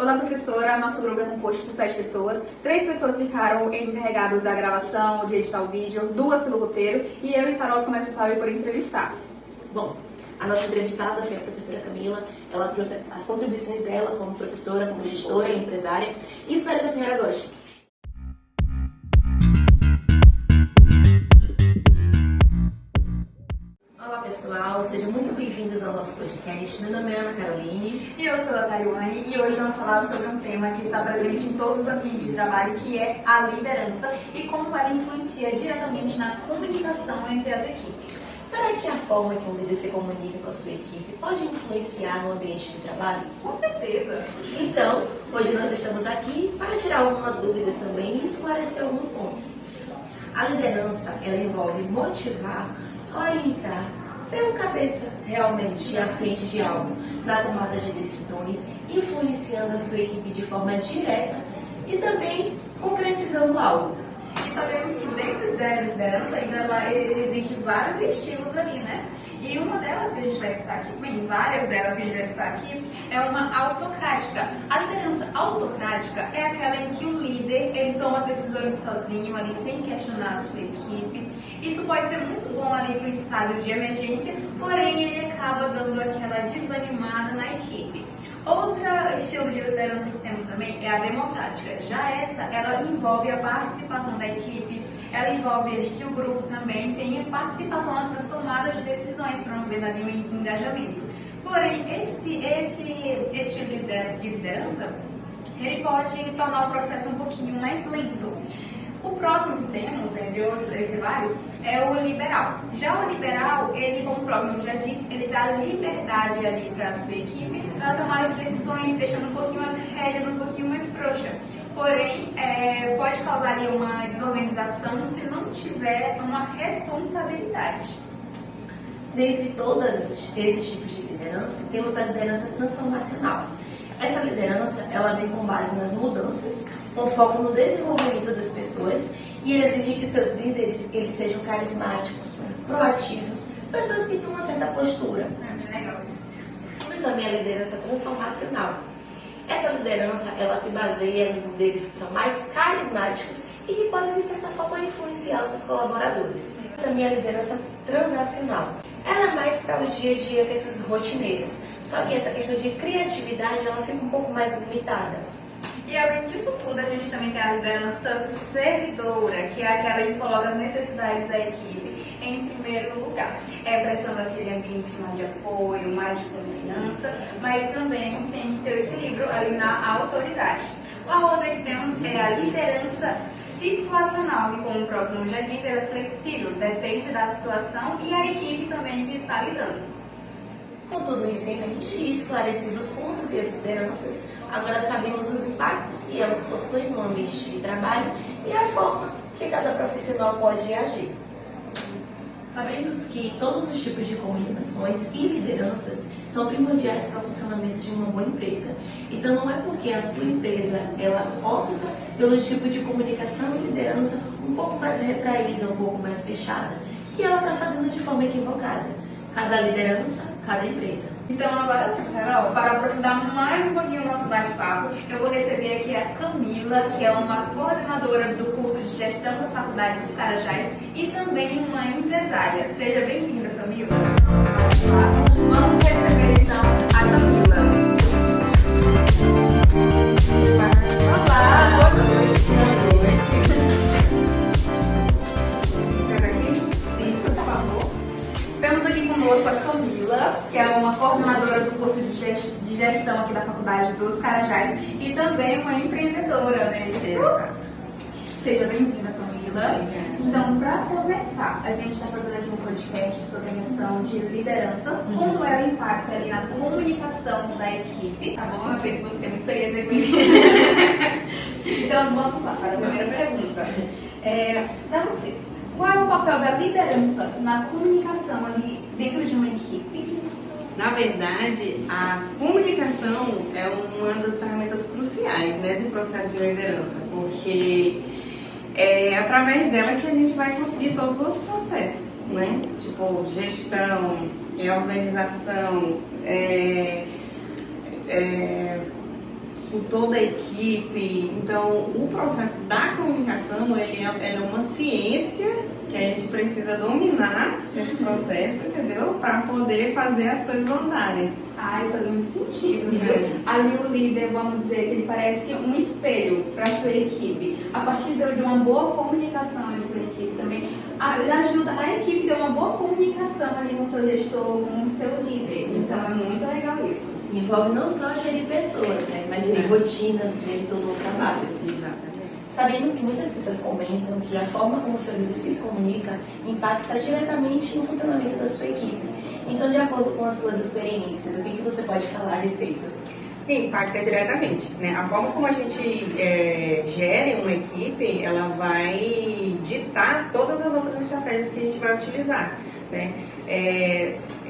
Olá, professora. Nosso grupo é composto por 7 pessoas. 3 pessoas ficaram encarregadas da gravação, de editar o vídeo, 2 pelo roteiro e eu e Carol como responsável por entrevistar. Bom, a nossa entrevistada foi a professora Camila. Ela trouxe as contribuições dela como professora, como gestora e empresária e espero que a senhora goste. Olá pessoal, sejam muito bem-vindos ao nosso podcast. Meu nome é Ana Caroline. E eu sou a Taiwane e hoje vamos falar sobre um tema que está presente em todos os ambientes de trabalho, que é a liderança e como ela influencia diretamente na comunicação entre as equipes. Será que a forma que um líder se comunica com a sua equipe pode influenciar no ambiente de trabalho? Com certeza! Então, hoje nós estamos aqui para tirar algumas dúvidas também e esclarecer alguns pontos. A liderança, ela envolve motivar, orientar, ser um cabeça realmente à frente de algo, na tomada de decisões, influenciando a sua equipe de forma direta e também concretizando algo. E sabemos que dentro da liderança ainda existem vários estilos ali, né? E uma delas que a gente vai citar aqui, bem, várias delas que a gente vai citar aqui, é uma autocrática. A liderança autocrática é aquela em que o líder, ele toma as decisões sozinho ali, sem questionar a sua equipe. Isso pode ser muito bom ali para o estado de emergência, porém ele acaba dando aquela desanimada na equipe. Outro estilo de liderança que temos também é a democrática. Já essa, ela envolve a participação da equipe, ela envolve ali que o grupo também tenha participação nas tomadas de decisões, promovendo ali o engajamento. Porém, esse estilo de liderança, ele pode tornar o processo um pouquinho mais lento. O próximo que temos, entre vários, é o liberal. Já o liberal, ele, como o próprio nome já diz, ele dá liberdade ali para a sua equipe, para tomar decisões, deixando um pouquinho as rédeas um pouquinho mais frouxa. Porém, pode causar ali uma desorganização se não tiver uma responsabilidade. Dentre todos esses tipos de liderança, temos a liderança transformacional. Essa liderança, ela vem com base nas mudanças, com foco no desenvolvimento das pessoas e ele exige que os seus líderes eles sejam carismáticos, proativos, pessoas que tenham uma certa postura. Temos também a liderança transformacional. Essa liderança, ela se baseia nos líderes que são mais carismáticos e que podem, de certa forma, influenciar os seus colaboradores. Também a liderança transacional. Ela é mais para o dia a dia, questões rotineiras. Só que essa questão de criatividade, ela fica um pouco mais limitada. E além disso tudo, a gente também tem a liderança servidora, que é aquela que coloca as necessidades da equipe em primeiro lugar. Prestando aquele ambiente mais de apoio, mais de confiança, mas também tem que ter o equilíbrio ali na autoridade. A outra que temos é a liderança situacional, que como o próprio nome já diz, ela é flexível, depende da situação e a equipe também que está lidando. Com tudo isso em mente e esclarecidos os pontos e as lideranças, agora sabemos os impactos que elas possuem no ambiente de trabalho e a forma que cada profissional pode agir. Sabemos que todos os tipos de comunicações e lideranças são primordiais para o funcionamento de uma boa empresa. Então não é porque a sua empresa ela opta pelo tipo de comunicação e liderança um pouco mais retraída, um pouco mais fechada, que ela está fazendo de forma equivocada. Cada liderança, cada empresa. Então agora sim, Carol, para aprofundar mais um pouquinho o nosso bate-papo, eu vou receber aqui a Camila, que é uma coordenadora do curso de gestão da Faculdade dos Carajás e também uma empresária. Seja bem-vinda, Camila. Vamos receber então a Camila. Olá, boa noite. Isso, por favor. Temos aqui conosco a Camila, que é uma coordenadora do curso de gestão aqui da Faculdade dos Carajás e também uma empreendedora, né? Exato. Seja bem-vinda, Camila. Então, para começar, a gente está fazendo aqui um podcast sobre a questão de liderança, como ela impacta ali na comunicação da equipe. Tá bom? Eu sei que você tem muita experiência com isso. Então, vamos lá para a primeira pergunta. Para você, qual é o papel da liderança na comunicação ali dentro de uma equipe? Na verdade, a comunicação é uma das ferramentas cruciais, né, do processo de liderança, porque é através dela que a gente vai conseguir todos os processos, né? Tipo gestão, organização, por toda a equipe. Então, o processo da comunicação, ele é uma ciência que a gente precisa dominar esse processo, entendeu? Para poder fazer as coisas andarem. Ah, isso faz muito sentido, né? Ali o líder, vamos dizer, que ele parece um espelho para a sua equipe. A partir de uma boa comunicação ali com a equipe também, ele ajuda a equipe a ter uma boa comunicação ali com o seu gestor, com o seu líder. Então é muito legal isso. Envolve não só gerir pessoas, né? Mas gerir rotinas, gerir todo o trabalho. Exatamente. Sabemos que muitas pessoas comentam que a forma como o seu líder se comunica impacta diretamente no funcionamento da sua equipe. Então, de acordo com as suas experiências, o que você pode falar a respeito? Impacta diretamente, né? A forma como a gente gere uma equipe, ela vai ditar todas as outras estratégias que a gente vai utilizar, né?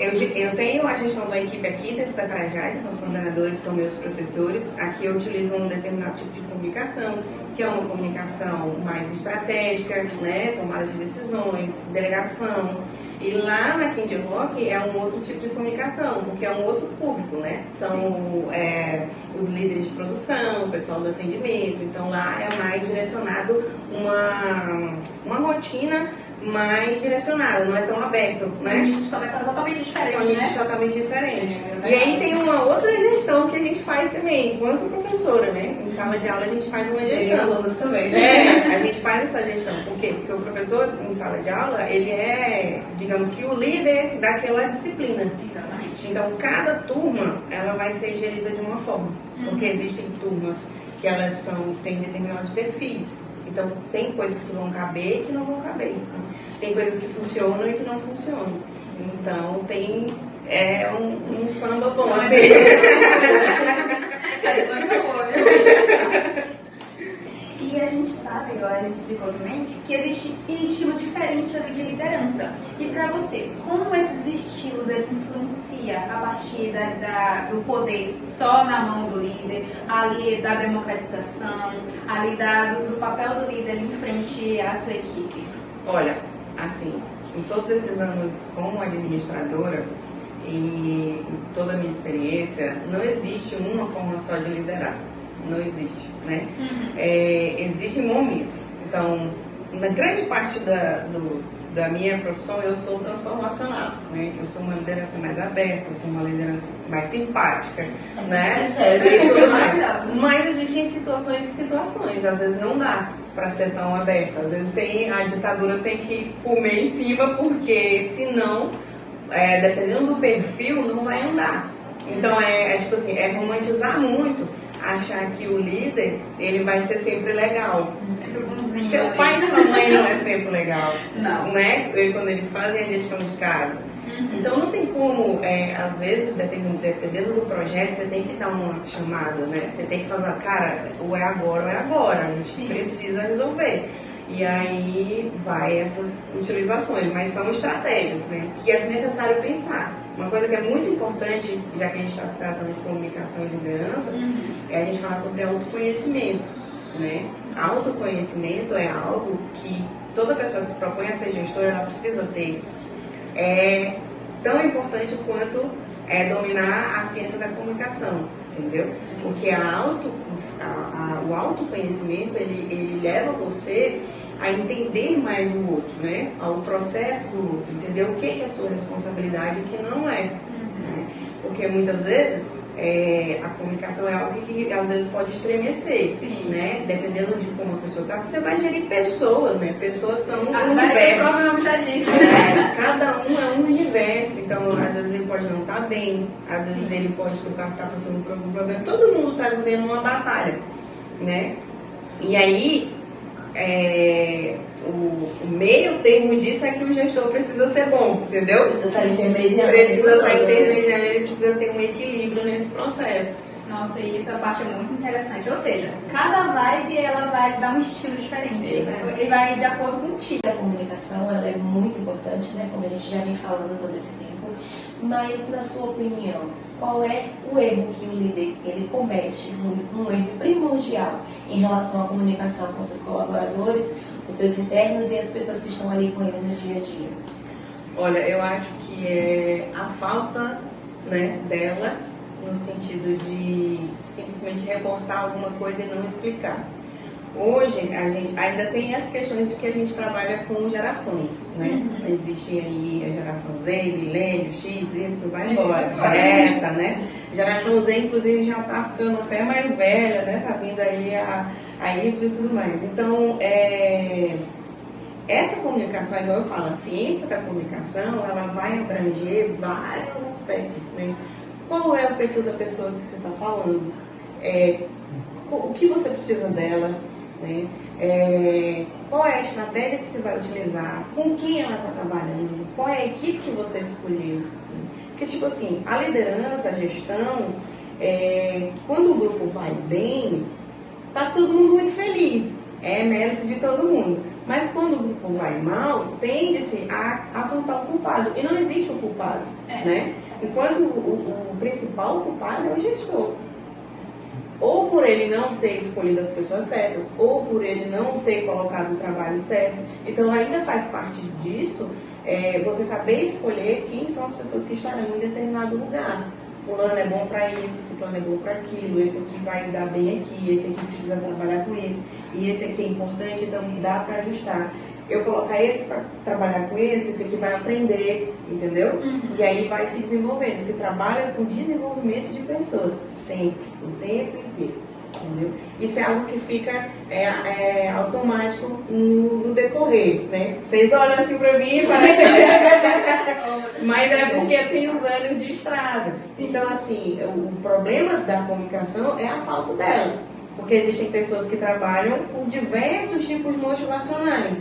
Eu tenho a gestão da equipe aqui dentro da Carajás, então os coordenadores são meus professores. Aqui eu utilizo um determinado tipo de comunicação, que é uma comunicação mais estratégica, né? Tomada de decisões, delegação. E lá na Kind Rock é um outro tipo de comunicação, porque é um outro público, né? São os líderes de produção, o pessoal do atendimento. Então lá é mais direcionado uma rotina mais direcionada, não é tão aberto, né? Nichos totalmente diferentes, São nichos né? totalmente diferentes. E aí tem uma outra gestão que a gente faz também, enquanto professora, né? Em sala de aula a gente faz uma gestão. alunos também, né? A gente faz essa gestão. Por quê? Porque o professor em sala de aula, ele é, digamos que, o líder daquela disciplina. Exatamente. Então, cada turma, ela vai ser gerida de uma forma. Porque existem turmas que elas têm determinados perfis. Então, tem coisas que vão caber e que não vão caber. Então, tem coisas que funcionam e que não funcionam. Então, um samba bom, assim. E a gente sabe, agora ele explicou também, que existe estilo diferente ali de liderança. E para você, como esses estilos ele influencia a partir do poder só na mão do líder, ali da democratização, ali do papel do líder em frente à sua equipe? Olha, assim, em todos esses anos como administradora e toda a minha experiência, não existe uma forma só de liderar. Não existe, né? Existem momentos. Então, na grande parte da minha profissão, eu sou transformacional, né? Eu sou uma liderança mais aberta, eu sou uma liderança mais simpática, né? E tudo mais. Mas existem situações e situações. Às vezes não dá para ser tão aberta. Às vezes a ditadura tem que comer em cima, porque senão, dependendo do perfil, não vai andar. Então, tipo assim, romantizar muito, achar que o líder, ele vai ser sempre legal. Sempre bonzinho. Seu pai e sua mãe não é sempre legal. Não. Né? Quando eles fazem a gestão de casa. Então não tem como, às vezes, dependendo do projeto, você tem que dar uma chamada, né? Você tem que falar, cara, ou é agora, a gente precisa resolver. E aí vai essas utilizações, mas são estratégias, né? Que é necessário pensar. Uma coisa que é muito importante, já que a gente está se tratando de comunicação e liderança, é a gente falar sobre autoconhecimento, né? Autoconhecimento é algo que toda pessoa que se propõe a ser gestora, ela precisa ter. É tão importante quanto dominar a ciência da comunicação, entendeu? Porque o autoconhecimento, ele leva você a entender mais o outro, né? Ao processo do outro, entender o que é sua responsabilidade e o que não é. Né? Porque muitas vezes a comunicação é algo que às vezes pode estremecer, né? Dependendo de como a pessoa está, você vai gerir pessoas, né? Pessoas são um universo. Cada um é um universo, então às vezes ele pode não estar bem, às vezes ele pode estar passando por algum problema. Todo mundo está vivendo uma batalha, né? E aí o meio termo disso é que o gestor precisa ser bom, entendeu? Precisa estar intermediando. Precisa estar intermediando, ele precisa ter um equilíbrio nesse processo. Nossa, e essa parte é muito interessante. Ou seja, cada vibe ela vai dar um estilo diferente. Ele vai de acordo com o tipo. A comunicação ela é muito importante, né? Como a gente já vem falando todo esse tempo. Mas, na sua opinião, qual é o erro que o líder ele comete, um erro primordial em relação à comunicação com seus colaboradores, os seus internos e as pessoas que estão ali com ele no dia a dia? Olha, eu acho que é a falta, né, dela no sentido de simplesmente reportar alguma coisa e não explicar. Hoje, a gente ainda tem as questões de que a gente trabalha com gerações, né? Existe aí a geração Z, milênio, X, Y, vai embora, beta, né? Geração Z, inclusive, já está ficando até mais velha, né? Tá vindo aí a Y e tudo mais. Então, essa comunicação, igual eu falo, a ciência da comunicação, ela vai abranger vários aspectos, né? Qual é o perfil da pessoa que você está falando? O que você precisa dela? Né? Qual é a estratégia que você vai utilizar? Com quem ela está trabalhando? Qual é a equipe que você escolheu? Porque, tipo assim, a liderança, a gestão, quando o grupo vai bem, tá todo mundo muito feliz. É mérito de todo mundo. Mas quando o grupo vai mal, tende-se a apontar o culpado. E não existe o culpado, né? Enquanto o principal culpado é o gestor. Ou por ele não ter escolhido as pessoas certas, ou por ele não ter colocado o trabalho certo. Então ainda faz parte disso você saber escolher quem são as pessoas que estarão em determinado lugar. Fulano é bom para isso, ciclano é bom para aquilo, esse aqui vai dar bem aqui, esse aqui precisa trabalhar com isso, e esse aqui é importante, então dá para ajustar. Eu colocar esse para trabalhar com esse aqui vai aprender, entendeu? E aí vai se desenvolvendo. Se trabalha com desenvolvimento de pessoas, sempre, o tempo inteiro, entendeu? Isso é algo que fica automático no decorrer, né? Vocês olham assim para mim e mas é porque tem os anos de estrada. Então, assim, o problema da comunicação é a falta dela. Porque existem pessoas que trabalham por diversos tipos motivacionais,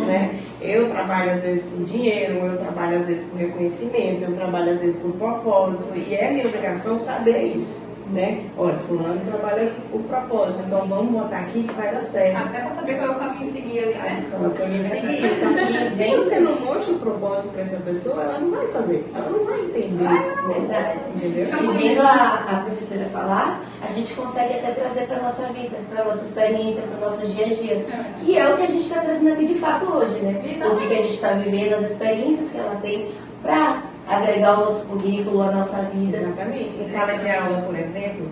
né? Eu trabalho às vezes por dinheiro, eu trabalho às vezes por reconhecimento, eu trabalho às vezes por propósito, e é minha obrigação saber isso, né? Olha, fulano trabalha por propósito, então vamos botar aqui que vai dar certo. Até para saber qual é o caminho a seguir ali, né? Qual é o caminho a seguir. Então, se você não mostra o propósito para essa pessoa, ela não vai fazer, ela não vai entender. Verdade. Entendeu? E vendo a professora falar, a gente consegue até trazer para a nossa vida, para a nossa experiência, para o nosso dia a dia. Que é o que a gente está trazendo aqui de fato hoje, né? O que a gente está vivendo, as experiências que ela tem para agregar o nosso currículo, a nossa vida. Exatamente. Em sala de aula, por exemplo,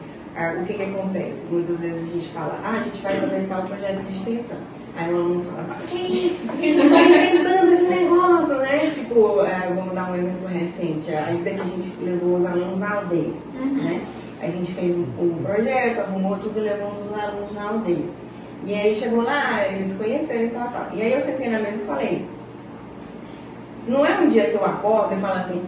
o que acontece? Muitas vezes a gente fala, a gente vai fazer tal projeto de extensão. Aí o aluno fala, que isso? Não tá inventando esse negócio, né? Tipo, vamos dar um exemplo recente. Ainda que a gente levou os alunos na aldeia, né? A gente fez um projeto, arrumou tudo e levou os alunos na aldeia. E aí chegou lá, eles conheceram e tal. E aí eu sentei na mesa e falei, não é um dia que eu acordo e falo assim,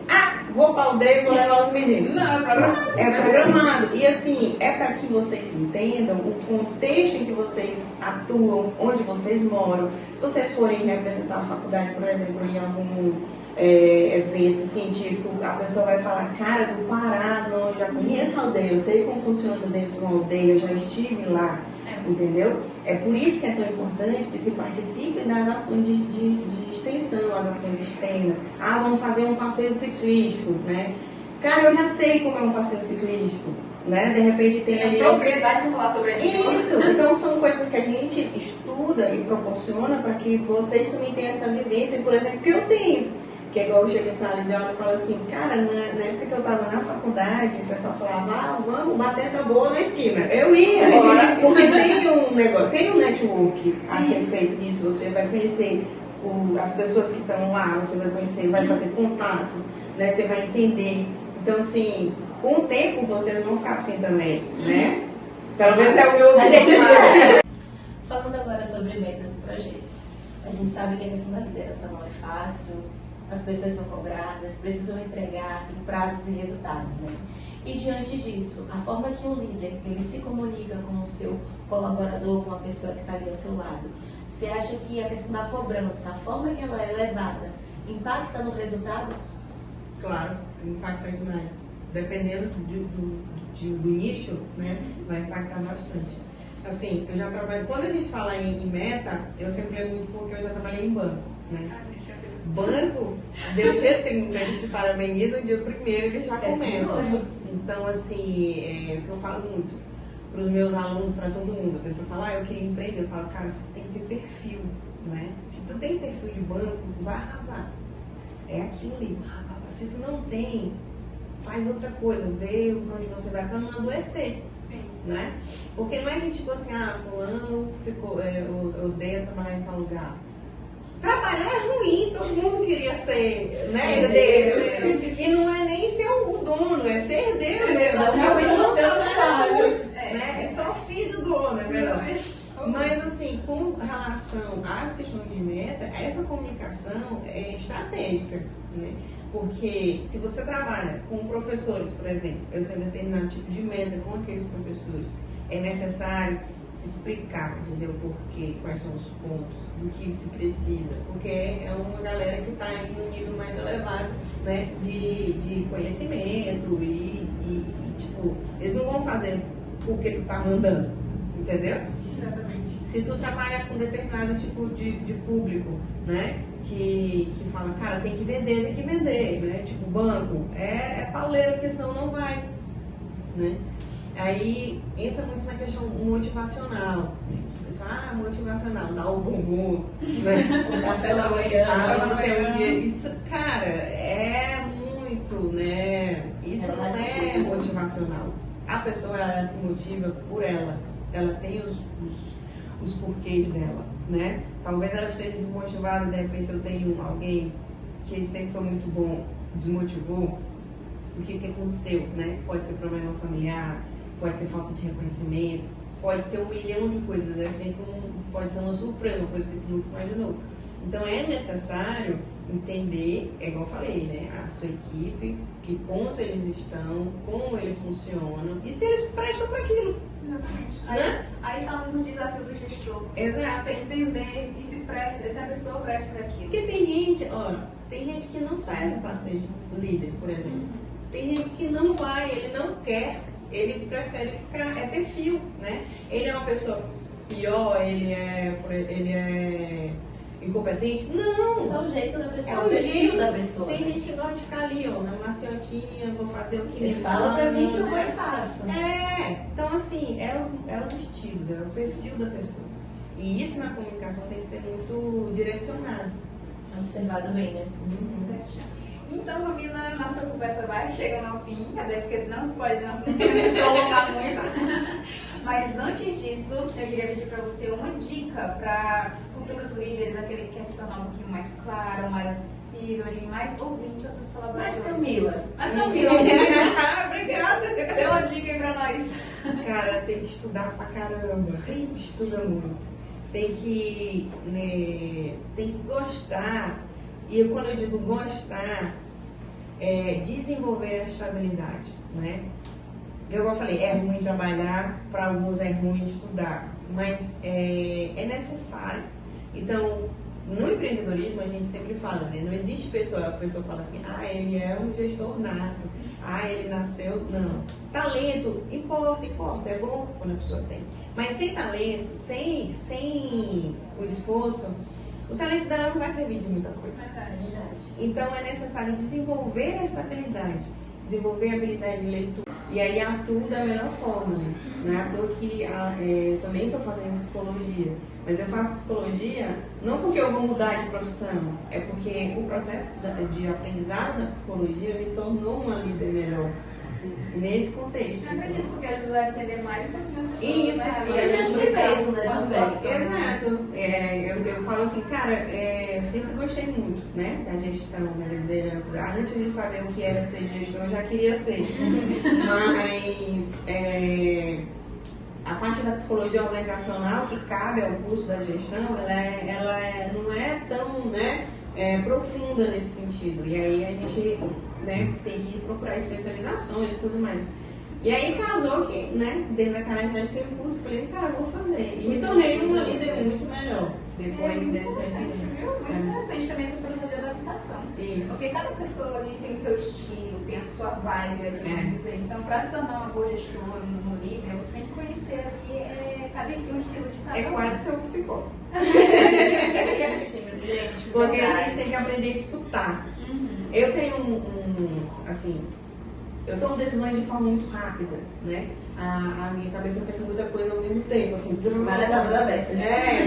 vou pra aldeia e vou levar os meninos. Não, é programado. É programado. E assim, é para que vocês entendam o contexto em que vocês atuam, onde vocês moram. Se vocês forem representar a faculdade, por exemplo, em algum evento científico, a pessoa vai falar, cara, do Pará, não, eu já conheço a aldeia, eu sei como funciona dentro de uma aldeia, eu já estive lá. Entendeu? É por isso que é tão importante que se participe das ações de extensão, as ações externas. Vamos fazer um passeio ciclístico, né? Cara, eu já sei como é um passeio ciclístico, né? De repente tem ali... propriedade para falar sobre isso. Então são coisas que a gente estuda e proporciona para que vocês também tenham essa vivência, por exemplo, que eu tenho. Que é igual eu chego em sala de aula e falo assim, cara, na época que eu estava na faculdade, o pessoal falava, vamos bater da boa na esquina. Eu ia, porque tem um negócio, tem um network a ser feito nisso, você vai conhecer as pessoas que estão lá, você vai conhecer, vai fazer contatos, né? Você vai entender. Então, assim, com o tempo vocês vão ficar assim também, né? Pelo menos é o meu objetivo. Falando agora sobre metas e projetos. A gente sabe que a questão da liderança não é fácil. As pessoas são cobradas, precisam entregar, tem prazos e resultados, né? E diante disso, a forma que um líder ele se comunica com o seu colaborador, com a pessoa que está ali ao seu lado, você acha que a questão da cobrança, a forma que ela é levada, impacta no resultado? Claro, impacta demais. Dependendo do nicho, né, vai impactar bastante. Assim, eu já trabalho, quando a gente fala em meta, eu sempre lembro muito porque eu já trabalhei em banco, né? Banco, dia 30, eles te parabenizam, dia 1º ele já começa. Então, assim, é o que eu falo muito para os meus alunos, para todo mundo. A pessoa fala, eu queria empreender. Eu falo, cara, você tem que ter perfil, né? Se tu tem perfil de banco, tu vai arrasar. É aquilo ali. Se tu não tem, faz outra coisa, vê onde você vai para não adoecer. Sim. Né? Porque não é que tipo assim, fulano ficou, odeia trabalhar em tal lugar. Trabalhar é ruim, todo mundo queria ser, né, herdeiro. E não é nem ser o dono, é ser herdeiro mesmo. Realmente não tem trabalho. Né? É só filho do dono, é verdade. Mas assim, com relação às questões de meta, essa comunicação é estratégica, né? Porque se você trabalha com professores, por exemplo, eu tenho determinado tipo de meta com aqueles professores, é necessário explicar, dizer o porquê, quais são os pontos, do que se precisa, porque é uma galera que está aí no nível mais elevado, né, de conhecimento tipo, eles não vão fazer porque tu tá mandando, entendeu? Exatamente. Se tu trabalha com determinado tipo de público, né, que fala, cara, tem que vender, né, tipo, banco, é pauleiro, porque senão não vai, né? Aí entra muito na questão motivacional, né? Motivacional, dá o bumbum, né? O café da manhã. Isso, cara, é muito, né? Isso não é motivacional. A pessoa, ela se motiva por ela tem os porquês dela, né? Talvez ela esteja desmotivada, de repente eu tenho alguém que sempre foi muito bom, desmotivou, o que aconteceu, né? Pode ser problema familiar, pode ser falta de reconhecimento, pode ser 1 milhão de coisas, é sempre pode ser uma surpresa, uma coisa que tu nunca imaginou. Então é necessário entender, é igual eu falei, né? A sua equipe, que ponto eles estão, como eles funcionam e se eles prestam para aquilo. Exatamente. Né? Aí tá no desafio do gestor. Exato. Você entender e se a pessoa presta para aquilo. Porque tem gente que não serve para ser líder, por exemplo. Tem gente que não vai, ele não quer, ele prefere ficar, é perfil, né? Ele é uma pessoa pior, ele é incompetente? Não! Esse é o jeito da pessoa, É o perfil da pessoa. Tem gente que gosta de ficar ali, na maciotinha, vou fazer o que Você fala pra mim que eu faço. Então assim, é os estilos, é o perfil da pessoa. E isso na comunicação tem que ser muito direcionado. Observado bem, né? Então, Camila, nossa conversa vai chegando ao fim, até porque não pode se prolongar muito. Mas antes disso, eu queria pedir para você uma dica para futuros líderes, aquele que quer se tornar um pouquinho mais claro, mais acessível, ali, mais ouvinte aos seus colaboradores. Mas Camila. Obrigada. Dê uma dica aí para nós. Cara, tem que estudar pra caramba. Estuda muito. Tem que gostar. E quando eu digo gostar, desenvolver a estabilidade, né? Eu falei, é ruim trabalhar, para alguns é ruim estudar, mas é necessário. Então, no empreendedorismo a gente sempre fala, né? Não existe a pessoa fala assim, ele é um gestor nato, ele nasceu, não. Talento importa, é bom quando a pessoa tem. Mas sem talento, sem o esforço, o talento dela não vai servir de muita coisa. Verdade. Então é necessário desenvolver a estabilidade, desenvolver a habilidade de leitura. E aí atuo da melhor forma, né? Não é à toa que eu também estou fazendo psicologia. Mas eu faço psicologia não porque eu vou mudar de profissão, é porque o processo de aprendizado da psicologia me tornou uma líder melhor. Nesse contexto. Eu acredito, porque ajuda a entender mais um pouquinho as pessoas. Isso, né? E é assim mesmo, né? Também. Exato. Eu falo assim, cara, sempre gostei muito, né, da gestão, da liderança. Antes de saber o que era ser gestor, eu já queria ser. Mas a parte da psicologia organizacional que cabe ao curso da gestão, ela não é tão, né, profunda nesse sentido. E aí a gente, né, tem que procurar especializações e tudo mais. E aí casou que, né, dentro da Carajás tem um curso, falei, cara, eu vou fazer. E me tornei uma líder muito melhor depois desse conhecimento. Muito interessante também essa forma de adaptação. Isso. Porque cada pessoa ali tem o seu estilo, tem a sua vibe ali, vamos dizer. Então, para se tornar uma boa gestora, um líder, você tem que conhecer ali cada estilo de cada É quase ser um psicólogo. Gente, Porque a verdade. gente tem que aprender a escutar. Eu tenho eu tomo decisões de forma muito rápida, né? A minha cabeça pensa muita coisa ao mesmo tempo, assim. Várias abas abertas.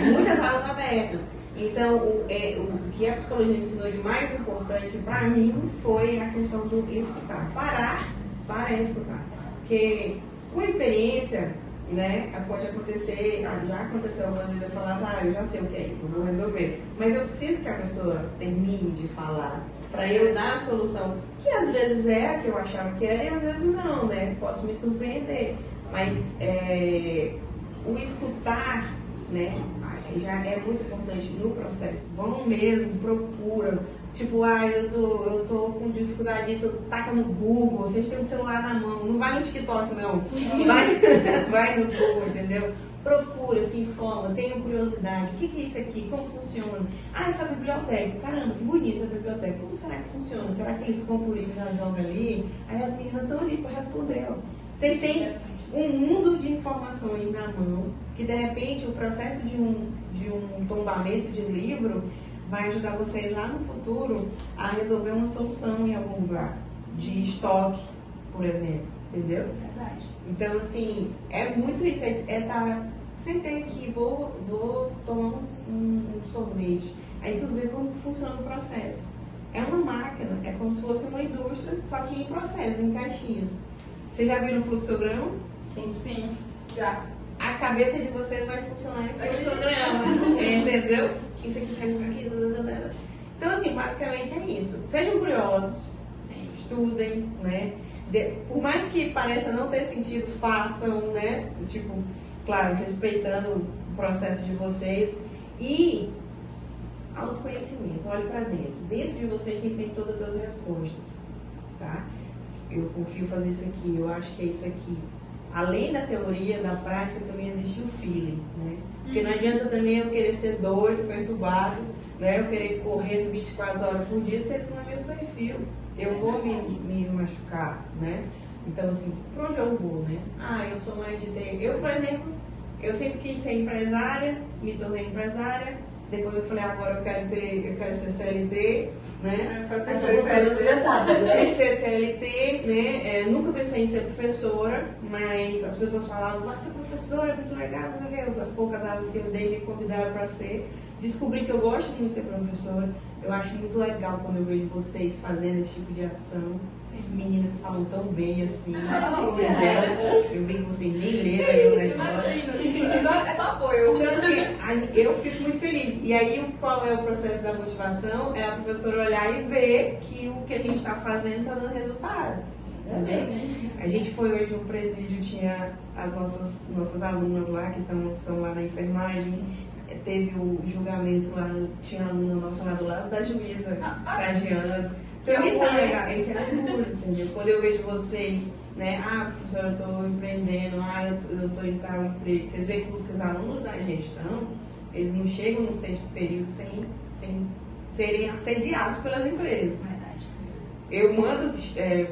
Muitas abas abertas. Então, o que a psicologia me ensinou de mais importante para mim foi a questão do escutar. Parar para escutar. Porque com experiência, né, pode acontecer, já aconteceu algumas vezes eu falar, eu já sei o que é isso, eu vou resolver. Mas eu preciso que a pessoa termine de falar para eu dar a solução, que às vezes é a que eu achava que era e às vezes não, né? Posso me surpreender. Mas o escutar, né, já é muito importante no processo. Vão mesmo, procuram. Tipo, eu tô com dificuldade disso, taca no Google, vocês têm o celular na mão, não vai no TikTok não, vai no Google, entendeu? Procura, se informa, tenha curiosidade, o que é isso aqui, como funciona? Essa biblioteca, caramba, que bonita a biblioteca, como será que funciona? Será que eles compram o livro e já jogam ali? Aí as meninas estão ali para responder, ó. Vocês têm um mundo de informações na mão, que de repente o processo de um tombamento de livro vai ajudar vocês lá no futuro a resolver uma solução em algum lugar, de estoque, por exemplo, entendeu? Verdade. Então, assim, é muito isso, sentei aqui, vou tomar um sorvete, aí tu vê como funciona o processo. É uma máquina, é como se fosse uma indústria, só que em processo, em caixinhas. Vocês já viram o fluxograma? Sim, já. A cabeça de vocês vai funcionar em fluxograma, entendeu? Isso aqui serve para aqui. Então, assim, basicamente é isso. Sejam curiosos, estudem, né? Por mais que pareça não ter sentido, façam, né? Tipo, claro, respeitando o processo de vocês. E autoconhecimento, olhe para dentro. Dentro de vocês tem sempre todas as respostas, tá? Eu confio em fazer isso aqui, eu acho que é isso aqui. Além da teoria, da prática, também existe o feeling, né? Porque não adianta também eu querer ser doido, perturbado, né? Eu querer correr 24 horas por dia, se esse não é meu perfil. Eu vou me machucar, né? Então, assim, por onde eu vou, né? Eu sou mais de ter... Eu, por exemplo, eu sempre quis ser empresária, me tornei empresária. Depois eu falei, agora eu quero ser CLT, né? Quero ser CLT, né? Nunca pensei em ser professora, mas as pessoas falavam, vai ser professora, é muito legal, as poucas aulas que eu dei me convidaram para ser. Descobri que eu gosto muito de ser professora. Eu acho muito legal quando eu vejo vocês fazendo esse tipo de ação. Meninas que falam tão bem assim. Eu vi que vocês nem leram aí o negócio. É só apoio. Então, assim, eu fico muito feliz. E aí, qual é o processo da motivação? É a professora olhar e ver que o que a gente está fazendo está dando resultado. A gente foi hoje no presídio, tinha as nossas alunas lá, que estão lá na enfermagem. Teve o julgamento lá, tinha a aluna nossa lá do lado da juíza, estagiando. Então, isso é legal, esse é orgulho, entendeu? Quando eu vejo vocês, né? Professora, eu estou empreendendo, eu estou em tal emprego. Vocês veem que os alunos da gestão, eles não chegam no sexto período sem serem assediados pelas empresas. Verdade. Eu mando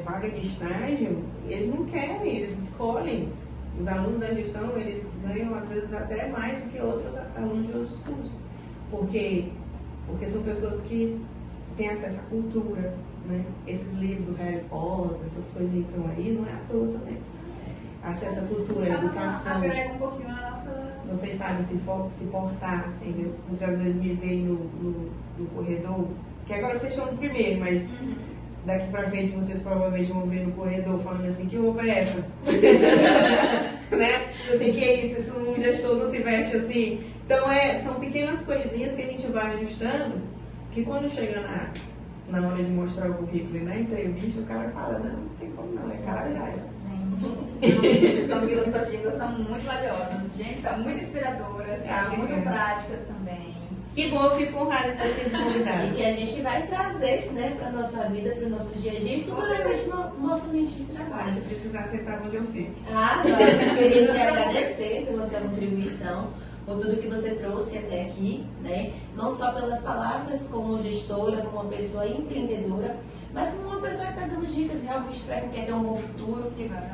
vaga de estágio, eles não querem, eles escolhem. Os alunos da gestão, eles ganham às vezes até mais do que outros alunos de outros cursos. Porque são pessoas que têm acesso à cultura, né? Esses livros do Harry Potter, essas coisinhas que estão aí, não é à toa também. Acesso à cultura, à educação. Agrega um pouquinho na nossa... Vocês sabem se portar, entendeu? Você às vezes me vê no corredor, que agora vocês estão no primeiro, mas daqui pra frente vocês provavelmente vão ver no corredor falando assim, que roupa é essa? Né? Assim, que é isso? Esse um gestor não se veste assim. Então são pequenas coisinhas que a gente vai ajustando, que quando chega na hora de mostrar o currículo e na entrevista, o cara fala, não tem como não, é cara já. Então, Vila, suas dicas são muito valiosas, gente, são muito inspiradoras, tá? Muito práticas também. Que bom, eu fico honrada de ter sido convidada. E que a gente vai trazer, né, para nossa vida, para o nosso dia a dia e futuramente no nosso ambiente de trabalho. Se precisar, vocês sabem onde eu fico. Eu queria te agradecer pela sua contribuição, por tudo que você trouxe até aqui, né? Não só pelas palavras, como gestora, como uma pessoa empreendedora, mas como uma pessoa que está dando dicas realmente para quem quer ter um bom futuro,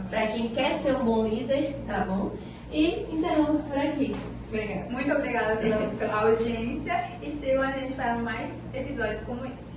para quem quer ser um bom líder, tá bom? E encerramos por aqui. Obrigada. Muito obrigada pela audiência e sigam a gente para mais episódios como esse.